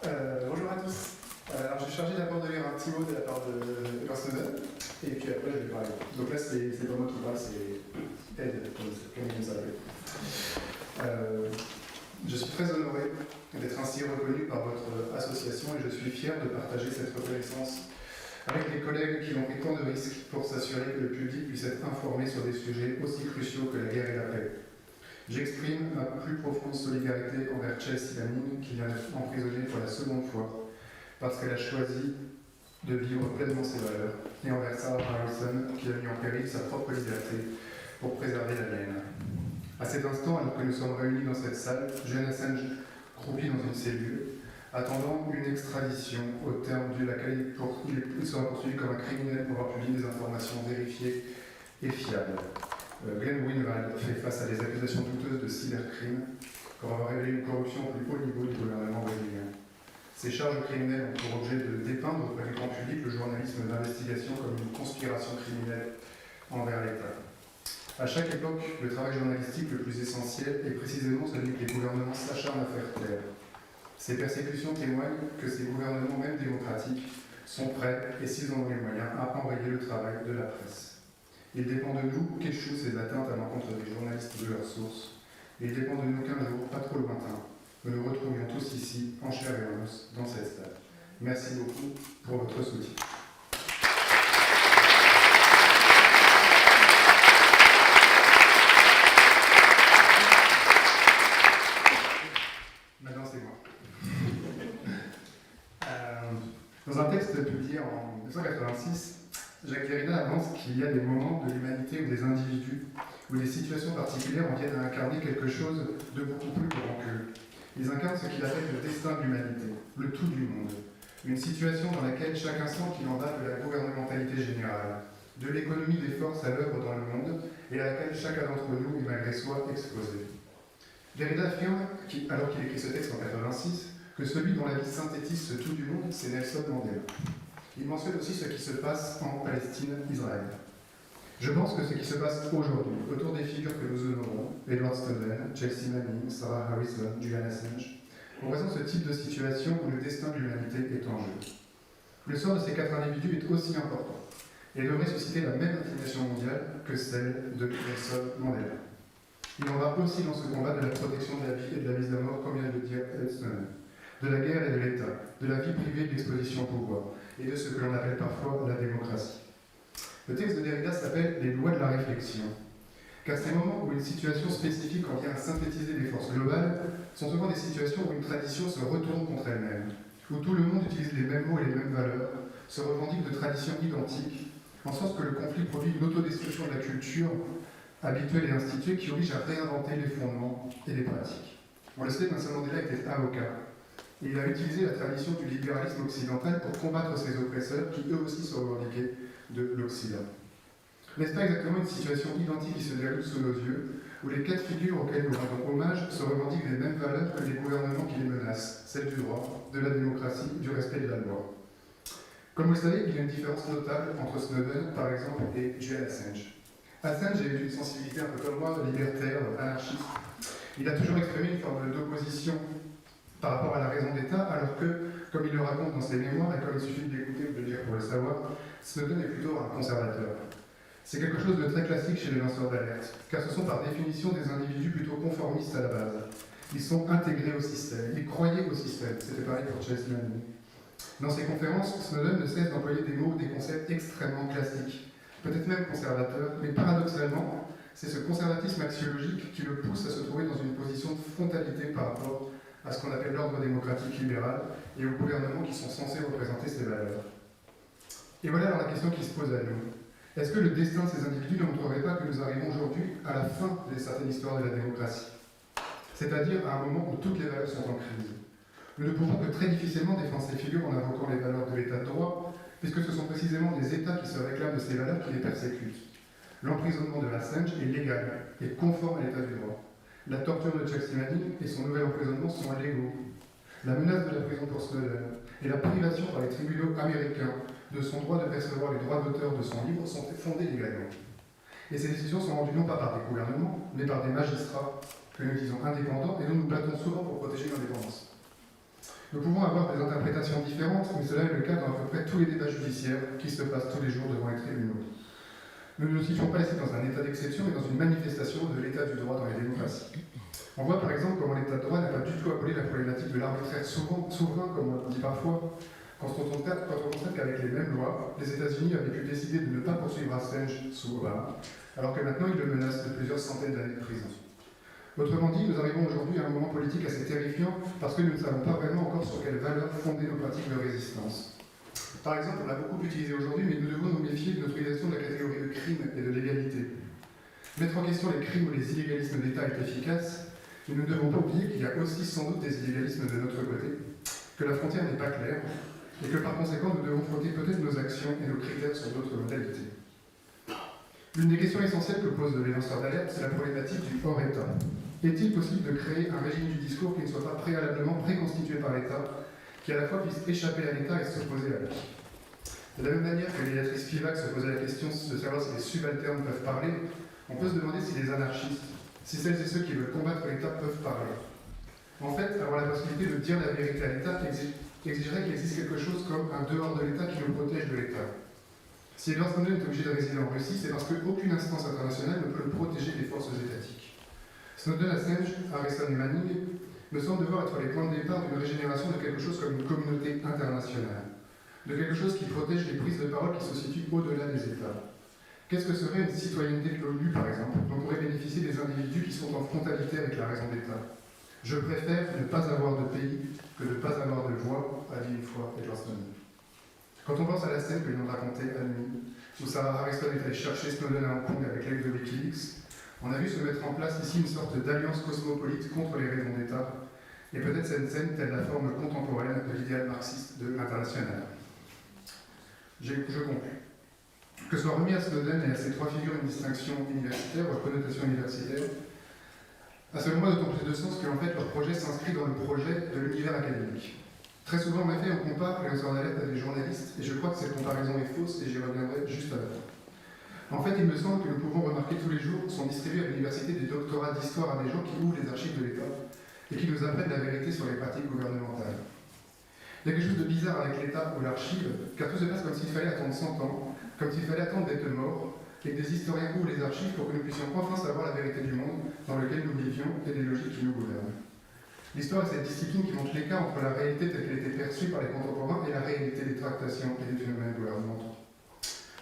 Bonjour à tous. Alors, je suis chargé d'abord de lire un petit mot de la part de Snowden, et puis après je vais parler. Donc là, c'est pas moi qui parle, c'est Ed, comme il nous appelle. Je suis très honoré d'être ainsi reconnu par votre association et je suis fier de partager cette reconnaissance avec les collègues qui ont pris tant de risques pour s'assurer que le public puisse être informé sur des sujets aussi cruciaux que la guerre et la paix. J'exprime ma plus profonde solidarité envers Chelsea Manning qui vient d'être emprisonnée pour la seconde fois parce qu'elle a choisi de vivre pleinement ses valeurs, et envers Sarah Harrison qui a mis en péril sa propre liberté pour préserver la mienne. À cet instant, alors que nous sommes réunis dans cette salle, Julian Assange croupi dans une cellule, attendant une extradition au terme de laquelle il sera poursuivi comme un criminel pour avoir publié des informations vérifiées et fiables. Glenn Greenwald fait face à des accusations douteuses de cybercrime pour avoir révélé une corruption au plus haut niveau du gouvernement brésilien. Ces charges criminelles ont pour objet de dépeindre auprès du grand public le journalisme d'investigation comme une conspiration criminelle envers l'État. À chaque époque, le travail journalistique le plus essentiel est précisément celui que les gouvernements s'acharnent à faire taire. Ces persécutions témoignent que ces gouvernements, même démocratiques, sont prêts, et s'ils en ont les moyens, à enrayer le travail de la presse. Il dépend de nous qu'échouent ces atteintes à l'encontre des journalistes de leurs sources. Et il dépend de nous qu'un jour, pas trop lointain, nous nous retrouvions tous ici, en chair et en os, dans cette salle. Merci beaucoup pour votre soutien. Maintenant, c'est moi. Dans un texte publié en 1986, Jacques Derrida avance qu'il y a des moments de l'humanité où des individus ou des situations particulières en viennent à incarner quelque chose de beaucoup plus grand qu'eux. Ils incarnent ce qu'il appelle le destin de l'humanité, le tout du monde. Une situation dans laquelle chacun sent qu'il en va de la gouvernementalité générale, de l'économie des forces à l'œuvre dans le monde, et à laquelle chacun d'entre nous est malgré soi exposé. Derrida affirme, alors qu'il écrit ce texte en 1986, que celui dont la vie synthétise ce tout du monde, c'est Nelson Mandela. Il mentionne aussi ce qui se passe en Palestine, Israël. Je pense que ce qui se passe aujourd'hui, autour des figures que nous honorons, Edward Snowden, Chelsea Manning, Sarah Harrison, Julian Assange, représente ce type de situation où le destin de l'humanité est en jeu. Le sort de ces 4 individus est aussi important et devrait susciter la même indignation mondiale que celle de Nelson Mandela. Il en va aussi dans ce combat de la protection de la vie et de la mise à mort, comme vient de le dire Ed Snowden, de la guerre et de l'État, de la vie privée et de l'exposition au pouvoir, et de ce que l'on appelle parfois la démocratie. Le texte de Derrida s'appelle « Les lois de la réflexion », car ces moments où une situation spécifique en vient à synthétiser des forces globales sont souvent des situations où une tradition se retourne contre elle-même, où tout le monde utilise les mêmes mots et les mêmes valeurs, se revendique de traditions identiques, en sens que le conflit produit une autodestruction de la culture habituelle et instituée qui oblige à réinventer les fondements et les pratiques. On le sait, Nelson Mandela était avocat, et il a utilisé la tradition du libéralisme occidental pour combattre ses oppresseurs qui eux aussi se revendiquaient de l'Occident. N'est-ce pas exactement une situation identique qui se déroule sous nos yeux, où les 4 figures auxquelles nous rendons hommage se revendiquent les mêmes valeurs que les gouvernements qui les menacent, celles du droit, de la démocratie, du respect de la loi. Comme vous le savez, il y a une différence notable entre Snowden, par exemple, et Julian Assange. Assange a eu une sensibilité un peu comme moi, libertaire, anarchiste. Il a toujours exprimé une forme d'opposition par rapport à la raison d'État, alors que, comme il le raconte dans ses mémoires, et comme il suffit de l'écouter ou de le lire pour le savoir, Snowden est plutôt un conservateur. C'est quelque chose de très classique chez les lanceurs d'alerte, car ce sont par définition des individus plutôt conformistes à la base. Ils sont intégrés au système, ils croyaient au système, c'était pareil pour Chelsea Manning. Dans ses conférences, Snowden ne cesse d'employer des mots ou des concepts extrêmement classiques, peut-être même conservateurs, mais paradoxalement, c'est ce conservatisme axiologique qui le pousse à se trouver dans une position de frontalité par rapport à ce qu'on appelle l'ordre démocratique libéral et aux gouvernements qui sont censés représenter ces valeurs. Et voilà alors la question qui se pose à nous. Est-ce que le destin de ces individus ne montrerait pas que nous arrivons aujourd'hui à la fin d'une certaine histoire de la démocratie, c'est-à-dire à un moment où toutes les valeurs sont en crise? Nous ne pouvons que très difficilement défendre ces figures en invoquant les valeurs de l'état de droit, puisque ce sont précisément des États qui se réclament de ces valeurs qui les persécutent. L'emprisonnement de Assange est légal et conforme à l'état du droit. La torture de Chelsea Manning et son nouvel emprisonnement sont légaux. La menace de la prison pour Snowden et la privation par les tribunaux américains de son droit de percevoir les droits d'auteur de son livre sont fondées légalement. Et ces décisions sont rendues non pas par des gouvernements, mais par des magistrats que nous disons indépendants et dont nous battons souvent pour protéger l'indépendance. Nous pouvons avoir des interprétations différentes, mais cela est le cas dans à peu près tous les débats judiciaires qui se passent tous les jours devant les tribunaux. Nous ne nous situons pas ici dans un état d'exception, mais dans une manifestation de l'état du droit dans les démocraties. On voit par exemple comment l'état de droit n'a pas du tout aboli la problématique de l'arbitraire souverain, comme on dit parfois, quand on constate qu'avec les mêmes lois, les États-Unis avaient pu décider de ne pas poursuivre Assange sous Obama, alors que maintenant ils le menacent de plusieurs centaines d'années de prison. Autrement dit, nous arrivons aujourd'hui à un moment politique assez terrifiant parce que nous ne savons pas vraiment encore sur quelles valeurs fonder nos pratiques de résistance. Par exemple, on l'a beaucoup utilisé aujourd'hui, mais nous devons nous méfier de notre utilisation de la catégorie de crime et de l'égalité. Mettre en question les crimes ou les illégalismes d'État est efficace, mais nous ne devons pas oublier qu'il y a aussi sans doute des illégalismes de notre côté, que la frontière n'est pas claire, et que par conséquent nous devons fonder peut-être nos actions et nos critères sur d'autres modalités. L'une des questions essentielles que posent les lanceurs d'alerte, c'est la problématique du hors-État. Est-il possible de créer un régime du discours qui ne soit pas préalablement préconstitué par l'État, qui à la fois puisse échapper à l'État et s'opposer à lui? De la même manière que Béatrice Spivak se posait la question de savoir si les subalternes peuvent parler, on peut se demander si les anarchistes, si celles et ceux qui veulent combattre l'État peuvent parler. En fait, avoir la possibilité de dire la vérité à l'État exigerait qu'il existe quelque chose comme un dehors de l'État qui nous protège de l'État. Si Edward Snowden est obligé de résider en Russie, c'est parce qu'aucune instance internationale ne peut le protéger des forces étatiques. Snowden, Assange, Harrison et Manning me semblent devoir être les points de départ d'une régénération de quelque chose comme une communauté internationale, de quelque chose qui protège les prises de parole qui se situent au-delà des États. Qu'est-ce que serait une citoyenneté de l'ONU, par exemple, dont pourraient bénéficier des individus qui sont en frontalité avec la raison d'État? Je préfère ne pas avoir de pays que de ne pas avoir de voix, a dit une fois Edward Snowden. Quand on pense à la scène que vient de raconter Anne, où Sarah Harrison est allée chercher Snowden à Hong Kong avec l'aide de Wikileaks, on a vu se mettre en place ici une sorte d'alliance cosmopolite contre les raisons d'État, et peut-être cette scène telle la forme contemporaine de l'idéal marxiste de l'international. Je conclus. Que soit remis à Snowden et à ces trois figures une distinction universitaire ou à connotation universitaire, a selon moi d'autant plus de sens qu'en fait leur projet s'inscrit dans le projet de l'univers académique. Très souvent, en effet, on compare les lanceurs d'alerte à des journalistes, et je crois que cette comparaison est fausse, et j'y reviendrai juste à la fin. En fait, il me semble que nous pouvons remarquer tous les jours sont distribués à l'université des doctorats d'histoire à des gens qui ouvrent les archives de l'État et qui nous apprennent la vérité sur les pratiques gouvernementales. Il y a quelque chose de bizarre avec l'État ou l'archive, car tout se passe comme s'il fallait attendre 100 ans, comme s'il fallait attendre d'être mort, et que des historiens ouvrent les archives pour que nous puissions enfin savoir la vérité du monde dans lequel nous vivions et des logiques qui nous gouvernent. L'histoire est cette discipline qui montre l'écart entre la réalité telle qu'elle était perçue par les contemporains et la réalité des tractations et des phénomènes gouvernementaux.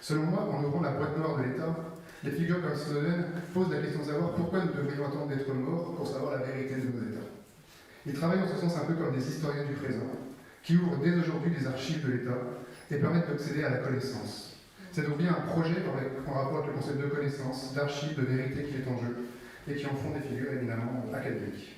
Selon moi, en ouvrant la boîte noire de l'État, les figures comme Snowden posent la question de savoir pourquoi nous devrions attendre d'être morts pour savoir la vérité de nos États. Ils travaillent en ce sens un peu comme des historiens du présent, qui ouvrent dès aujourd'hui les archives de l'État et permettent d'accéder à la connaissance. C'est donc bien un projet en rapport avec le concept de connaissance, d'archives, de vérité qui est en jeu, et qui en font des figures éminemment académiques.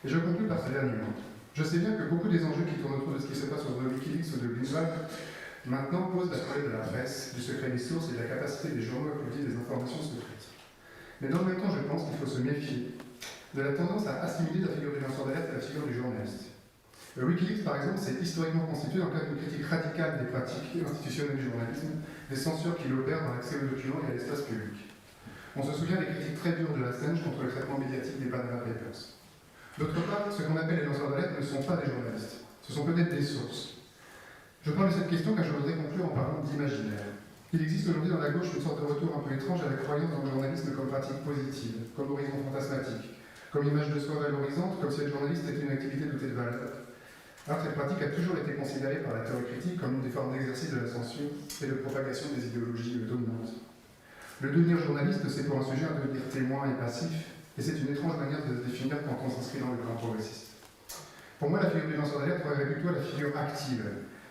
Et je conclue par ce dernier mot. Je sais bien que beaucoup des enjeux qui tournent autour de ce qui se passe sur Wikileaks ou de Greenwald maintenant posent la problème de la presse, du secret des sources et de la capacité des journaux à publier des informations secrètes. Mais dans le même temps, je pense qu'il faut se méfier de la tendance à assimiler la figure du lanceur d'alerte à la figure du journaliste. Wikileaks, par exemple, s'est historiquement constitué dans le cadre d'une critique radicale des pratiques institutionnelles du journalisme, des censures qu'il opère dans l'accès aux documents et à l'espace public. On se souvient des critiques très dures de Assange contre le traitement médiatique des Panama Papers. D'autre part, ce qu'on appelle les lanceurs d'alerte ne sont pas des journalistes, ce sont peut-être des sources. Je parle de cette question car je voudrais conclure en parlant d'imaginaire. Il existe aujourd'hui dans la gauche une sorte de retour un peu étrange à la croyance dans le journalisme comme pratique positive, comme horizon fantasmatique, comme image de soi valorisante, comme si être journaliste était une activité dotée de valeur. Alors cette pratique a toujours été considérée par la théorie critique comme une des formes d'exercice de la censure et de propagation des idéologies dominantes. Le devenir journaliste, c'est pour un sujet un devenir témoin et passif, et c'est une étrange manière de se définir quand on s'inscrit dans le camp progressiste. Pour moi, la figure du lanceur d'alerte relève plutôt à la figure active.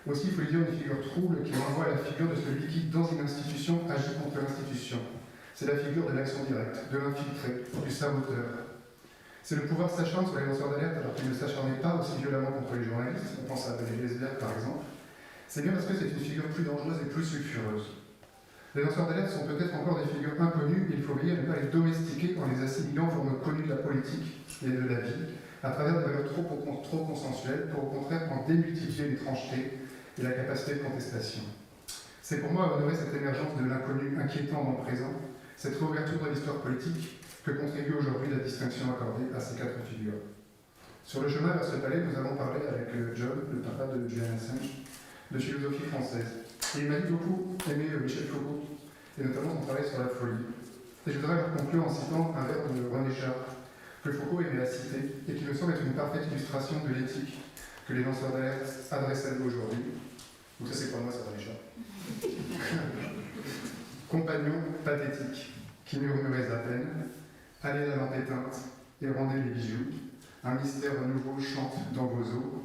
Aussi, il faut dire une figure trouble qui renvoie à la figure de celui qui, dans une institution, agit contre l'institution. C'est la figure de l'action directe, de l'infiltré, du saboteur. C'est le pouvoir s'acharne sur les lanceurs d'alerte alors qu'il ne s'acharnait pas aussi violemment contre les journalistes, on pense à Valérie Lesberg par exemple. C'est bien parce que c'est une figure plus dangereuse et plus sulfureuse. Les lanceurs d'alerte sont peut-être encore des figures inconnues et il faut veiller à ne pas les domestiquer en les assimilant aux formes connues de la politique et de la vie, à travers des valeurs trop consensuelles, pour au contraire en démultiplier l'étrangeté et la capacité de contestation. C'est pour moi honorer cette émergence de l'inconnu inquiétant dans le présent, cette réouverture de l'histoire politique que contribue aujourd'hui la distinction accordée à ces quatre figures. Sur le chemin vers ce palais, nous avons parlé avec française. Et il m'a dit beaucoup aimer Michel Foucault, et notamment son travail sur la folie. Et je voudrais conclure en citant un vers de René Char, que Foucault aimait à citer, et qui me semble être une parfaite illustration de l'éthique que les lanceurs d'alerte adressent à nous aujourd'hui. Donc ça c'est pour moi, c'est René Char. Compagnons pathétiques, qui murmurez à peine, allez la lampe éteinte et rendez les bijoux. Un mystère nouveau chante dans vos os.